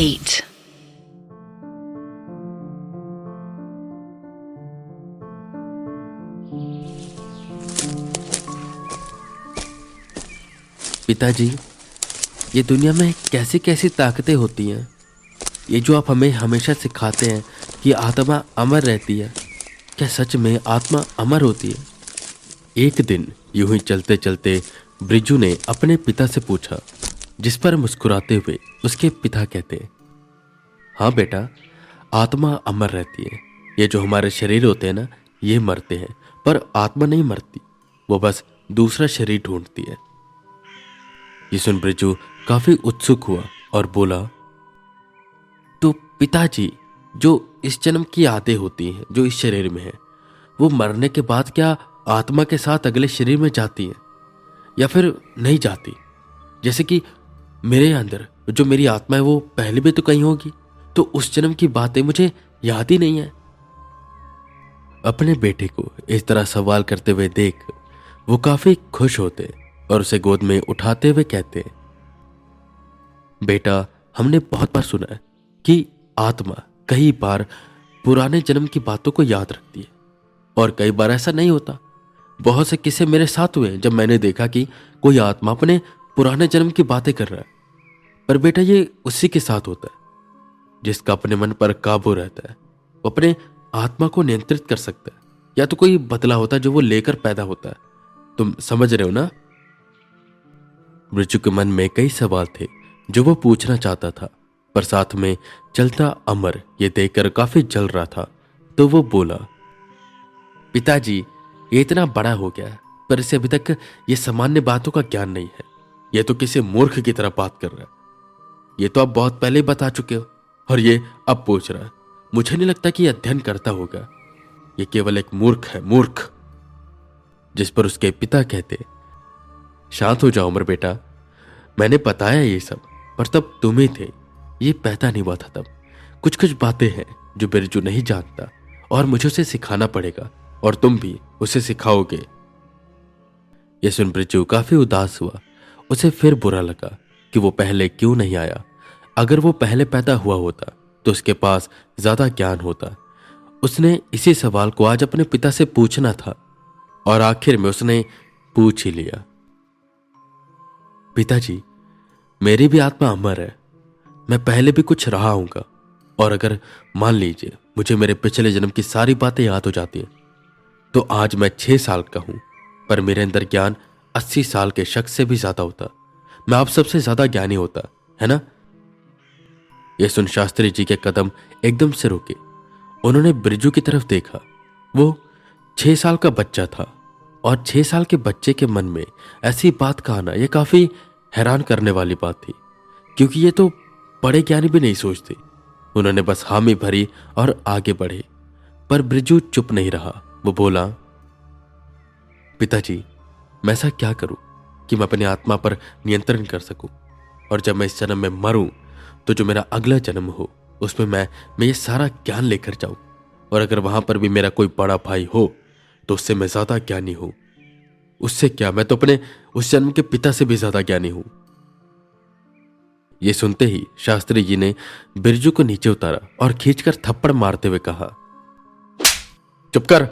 8. पिताजी, ये दुनिया में कैसी कैसी ताकतें होती हैं। ये जो आप हमें हमेशा सिखाते हैं कि आत्मा अमर रहती है, क्या सच में आत्मा अमर होती है? एक दिन यूं ही चलते चलते ब्रिजू ने अपने पिता से पूछा, जिस पर मुस्कुराते हुए उसके पिता कहते हैं, हाँ बेटा, आत्मा अमर रहती है। ये जो हमारे शरीर होते हैं ना, ये मरते हैं, पर आत्मा नहीं मरती, वो बस दूसरा शरीर ढूंढती है। ये सुन ब्रिजू काफी उत्सुक हुआ और बोला, तो पिताजी, जो इस जन्म की यादें होती हैं जो इस शरीर में है, वो मरने के बाद क्या आत्मा के साथ अगले शरीर में जाती हैं या फिर नहीं जाती? जैसे कि मेरे अंदर जो मेरी आत्मा है वो पहले भी तो कहीं होगी, तो उस जन्म की बातें मुझे याद ही नहीं है। अपने बेटे को इस तरह सवाल करते हुए देख वो काफी खुश होते और उसे गोद में उठाते हुए कहते, बेटा, हमने बहुत बार सुना है कि आत्मा कई बार पुराने जन्म की बातों को याद रखती है, और कई बार ऐसा नहीं होता। बहुत से किस्से मेरे साथ हुए जब मैंने देखा कि कोई आत्मा अपने पुराने जन्म की बातें कर रहा है। पर बेटा, ये उसी के साथ होता है जिसका अपने मन पर काबू रहता है। वो अपने आत्मा को नियंत्रित कर सकता है, या तो कोई बदला होता है जो वो लेकर पैदा होता है। तुम समझ रहे हो ना? ब्रिजू के मन में कई सवाल थे जो वो पूछना चाहता था, पर साथ में चलता अमर ये देखकर काफी जल रहा था, तो वो बोला, पिताजी, ये इतना बड़ा हो गया है, पर इसे अभी तक ये सामान्य बातों का ज्ञान नहीं है। ये तो किसी मूर्ख की तरह बात कर रहा है। ये तो आप बहुत पहले ही बता चुके हो, और ये अब पूछ रहा है। मुझे नहीं लगता कि ये अध्ययन करता होगा। ये केवल एक मूर्ख है, मूर्ख। जिस पर उसके पिता कहते, शांत हो जाओ अमर बेटा, मैंने बताया ये सब, पर तब तुम ही थे, ये पैदा नहीं हुआ था तब। कुछ कुछ बातें हैं जो बिरजू नहीं जानता, और मुझे उसे सिखाना पड़ेगा, और तुम भी उसे सिखाओगे। ये सुन बिरजू काफी उदास हुआ। उसे फिर बुरा लगा कि वो पहले क्यों नहीं आया। अगर वो पहले पैदा हुआ होता तो उसके पास ज्यादा ज्ञान होता। उसने इसी सवाल को आज अपने पिता से पूछना था, और आखिर में उसने पूछ ही लिया। पिताजी, मेरी भी आत्मा अमर है। मैं पहले भी कुछ रहा हूंगा, और अगर मान लीजिए मुझे मेरे पिछले जन्म की सारी बातें याद हो जाती हैं, तो आज मैं 6 साल का हूं, पर मेरे अंदर ज्ञान 80 साल के शख्स से भी ज्यादा होता। मैं आप सबसे ज्यादा ज्ञानी होता, है ना? यह सुन शास्त्री जी के कदम एकदम से रुके। उन्होंने बिरजू की तरफ देखा। वो 6 साल का बच्चा था, और 6 साल के बच्चे के मन में ऐसी बात का आना यह काफी हैरान करने वाली बात थी, क्योंकि ये तो बड़े ज्ञानी भी नहीं सोचते। उन्होंने बस हामी भरी और आगे बढ़े, पर बिरजू चुप नहीं रहा। वो बोला, पिताजी, मैं ऐसा क्या करूं कि मैं अपनी आत्मा पर नियंत्रण कर सकूं, और जब मैं इस जन्म में मरूं तो जो मेरा अगला जन्म हो उसमें मैं ये सारा ज्ञान लेकर जाऊं, और अगर वहां पर भी मेरा कोई बड़ा भाई हो तो उससे मैं ज्यादा ज्ञानी हूं। उससे क्या, मैं तो अपने उस जन्म के पिता से भी ज्यादा ज्ञानी हूं। यह सुनते ही शास्त्री जी ने बिरजू को नीचे उतारा और खींचकर थप्पड़ मारते हुए कहा, चुप कर।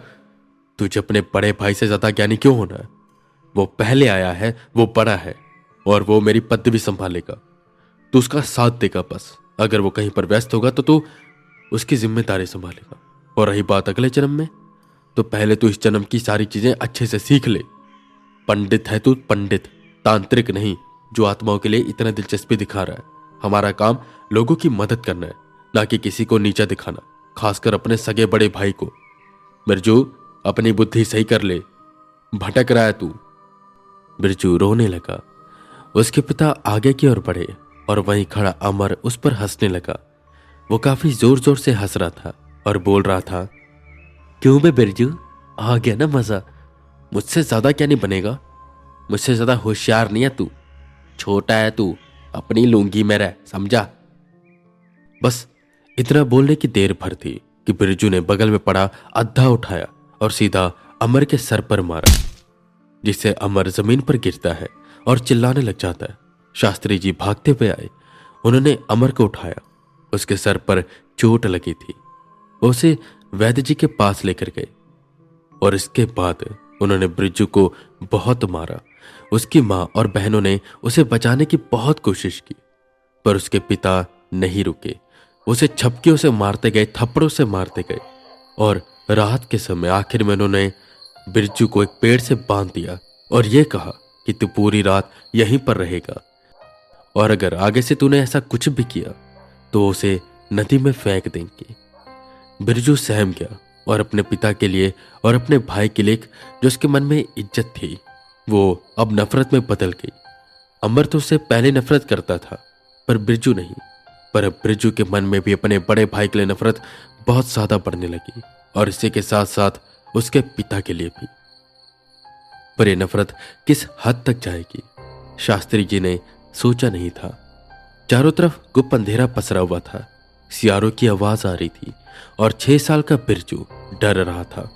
तुझे अपने बड़े भाई से ज्यादा ज्ञानी क्यों होना है? वो पहले आया है, वो बड़ा है, और वो मेरी पदवी संभालेगा। तू उसका साथ देगा बस। अगर वो कहीं पर व्यस्त होगा तो तू उसकी जिम्मेदारी संभालेगा। और रही बात अगले जन्म में, तो पहले तू इस जन्म की सारी चीजें अच्छे से सीख ले। पंडित है तू, पंडित, तांत्रिक नहीं, जो आत्माओं के लिए इतना दिलचस्पी दिखा रहा है। हमारा काम लोगों की मदद करना है, ना कि किसी को नीचा दिखाना, खासकर अपने सगे बड़े भाई को। बिरजू, अपनी बुद्धि सही कर ले, भटक रहा है तू। बिरजू रोने लगा। उसके पिता आगे की ओर बढ़े, और वहीं खड़ा अमर उस पर हंसने लगा। वो काफी जोर जोर से हंस रहा था और बोल रहा था, क्यों बे बिरजू, आ गया ना मजा? मुझसे ज्यादा क्या नहीं बनेगा? मुझसे ज्यादा होशियार नहीं है तू, छोटा है तू, अपनी लूंगी में रह, समझा? बस इतना बोलने की देर भर थी कि बिरजू ने बगल में पड़ा अद्धा उठाया और सीधा अमर के सर पर मारा, जिससे अमर जमीन पर गिरता है और चिल्लाने लग जाता है। शास्त्री जी भागते हुए आए। उन्होंने अमर को उठाया उसके सर पर चोट लगी थी। वो उसे वैद्य जी के पास लेकर गए और इसके बाद उन्होंने बिरजू को बहुत मारा। उसकी माँ और बहनों ने उसे बचाने की बहुत कोशिश की, पर उसके पिता नहीं रुके। उसे छपकियों से मारते गए, थप्पड़ों से मारते गए और रात के समय आखिर में उन्होंने बिरजू को एक पेड़ से बांध दिया और यह कहा कि तू पूरी रात यहीं पर रहेगा और अगर आगे से तूने ऐसा कुछ भी किया तो उसे नदी में फेंक देंगे। बिरजू सहम गया और अपने पिता के लिए और अपने भाई के लिए जो उसके मन में इज्जत थी वो अब नफरत में बदल गई। अमर तो उससे पहले नफरत करता था पर बिरजू नहीं। पर अब बिरजू के मन में भी अपने बड़े भाई के लिए नफरत बहुत ज्यादा बढ़ने लगी और इसी के साथ साथ उसके पिता के लिए भी। पर यह नफरत किस हद तक जाएगी शास्त्री जी ने सोचा नहीं था। चारों तरफ गुप्त अंधेरा पसरा हुआ था, सियारों की आवाज आ रही थी और 6 साल का बिरजू डर रहा था।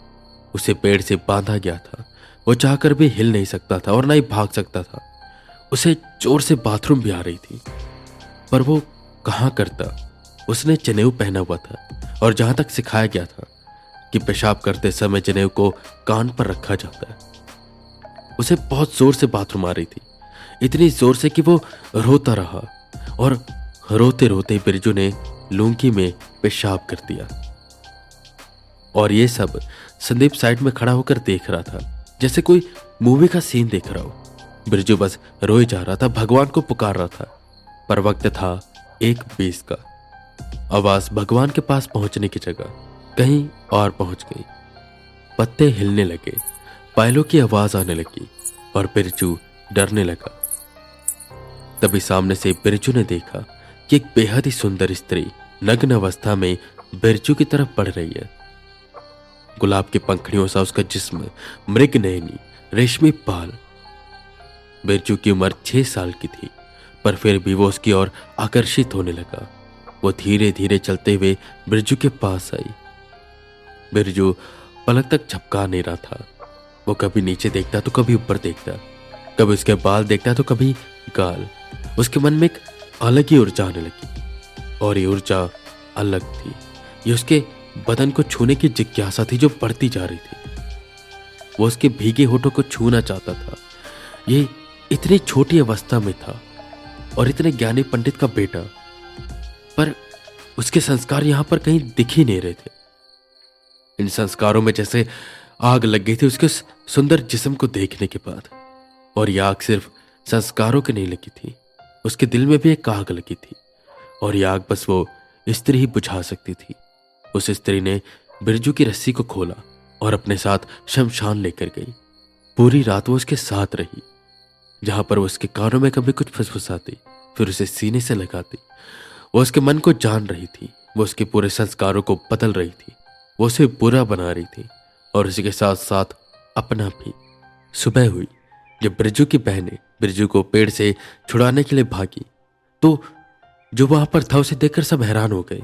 उसे पेड़ से बांधा गया था। वो चाहकर भी हिल नहीं सकता था और ना ही भाग सकता था। उसे जोर से बाथरूम भी आ रही थी पर वो कहाँ करता। उसने जनेऊ पहना हुआ था और जहां तक सिखाया गया था कि पेशाब करते समय जनेऊ को कान पर रखा जाता है। उसे बहुत जोर से बाथरूम आ रही थी, इतनी जोर से कि वो रोता रहा और रोते रोते बिरजू ने लूंगी में पेशाब कर दिया। और ये सब संदीप साइड में खड़ा होकर देख रहा था जैसे कोई मूवी का सीन देख रहा हो। बिरजू बस रोए जा रहा था, भगवान को पुकार रहा था। पर वक्त था 1:20 का। आवाज भगवान के पास पहुंचने की जगह कहीं और पहुंच गई। पत्ते हिलने लगे, पायलों की आवाज आने लगी और बिरजू डरने लगा। तभी सामने से बिरजू ने देखा कि एक बेहद ही सुंदर स्त्री नग्न अवस्था में बिरजू की तरफ बढ़ रही है। गुलाब की पंखड़ियों सा उसका जिस्म, मृग नयनी, रेशमी बाल। बिरजू की उम्र 6 साल की थी पर फिर भी वो उसकी ओर आकर्षित होने लगा। वो धीरे धीरे चलते हुए बिरजू के पास आई। बिरजू पलक तक झपका नहीं रहा था। वो कभी नीचे देखता तो कभी ऊपर देखता, कभी उसके बाल देखता तो कभी गाल। उसके मन में एक अलग ही ऊर्जा आने लगी और ये ऊर्जा अलग थी। ये उसके बदन को छूने की जिज्ञासा थी जो बढ़ती जा रही थी। वो उसके भीगे होठों को छूना चाहता था। ये इतनी छोटी अवस्था में था और इतने ज्ञानी पंडित का बेटा, पर उसके संस्कार यहां पर कहीं दिख ही नहीं रहे थे। इन संस्कारों में जैसे आग लग गई थी उसके उस सुंदर जिस्म को देखने के बाद। और यह आग सिर्फ संस्कारों के नहीं लगी थी, उसके दिल में भी एक आग लगी थी और यह आग बस वो स्त्री ही बुझा सकती थी। उस स्त्री ने बिरजू की रस्सी को खोला और अपने साथ शमशान लेकर गई। पूरी रात वो उसके साथ रही, जहां पर वो उसके कानों में कभी कुछ फुसफुसाती, फिर उसे सीने से लगाती। वो उसके मन को जान रही थी, वो उसके पूरे संस्कारों को बदल रही थी, वो उसे बुरा बना रही थी और उसी के साथ साथ अपना भी। सुबह हुई जब बिरजू की बहनें बिरजू को पेड़ से छुड़ाने के लिए भागी तो जो वहां पर था उसे देखकर सब हैरान हो गए।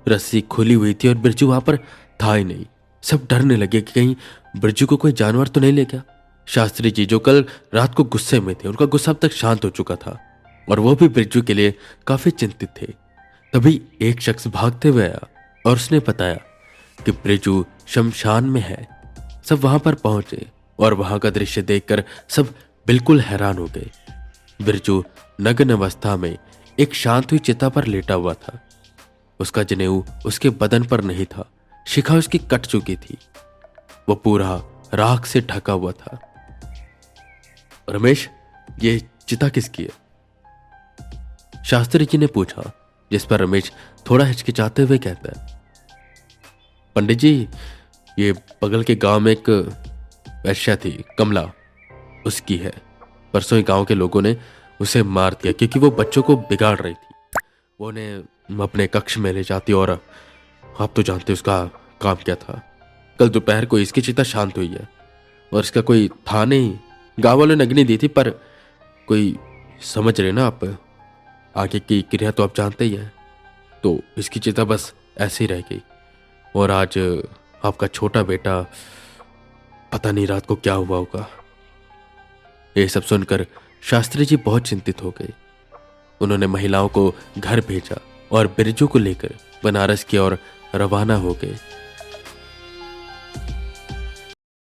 रस्सी खुली हुई थी और बिरजू वहां पर था ही नहीं। सब डरने लगे कि कहीं बिरजू को कोई जानवर तो नहीं ले गया। शास्त्री जी जो कल रात को गुस्से में थे, उनका गुस्सा अब तक शांत हो चुका था और वो भी बिरजू के लिए काफी चिंतित थे। तभी एक शख्स भागते हुए आया और उसने बताया कि बिरजू शमशान में है। सब वहां पर पहुंचे और वहां का दृश्य देखकर सब बिल्कुल हैरान हो गए। बिरजू नग्न अवस्था में एक शांत हुई चिता पर लेटा हुआ था। उसका जनेऊ उसके बदन पर नहीं था, शिखा उसकी कट चुकी थी। वो पूरा राख से ढका हुआ था। रमेश, ये चिता किसकी है? शास्त्री जी ने पूछा, जिस पर रमेश थोड़ा हिचकिचाते हुए कहता है, पंडित जी, ये बगल के गांव में एक वैश्या थी, कमला, उसकी है। परसों ही गांव के लोगों ने उसे मार दिया क्योंकि वो बच्चों को बिगाड़ रही थी। वो उन्हें अपने कक्ष में ले जाती और आप तो जानते उसका काम क्या था। कल दोपहर को इसकी चिता शांत हुई है और इसका कोई था नहीं। गांव वालों ने अग्नि दी थी पर कोई, समझ रहे ना आप, आगे की क्रिया तो आप जानते ही हैं। तो इसकी चिता बस ऐसे ही रह गई और आज आपका छोटा बेटा, पता नहीं रात को क्या हुआ होगा। ये सब सुनकर शास्त्री जी बहुत चिंतित हो गए। उन्होंने महिलाओं को घर भेजा और बिरजू को लेकर बनारस की ओर रवाना हो गए।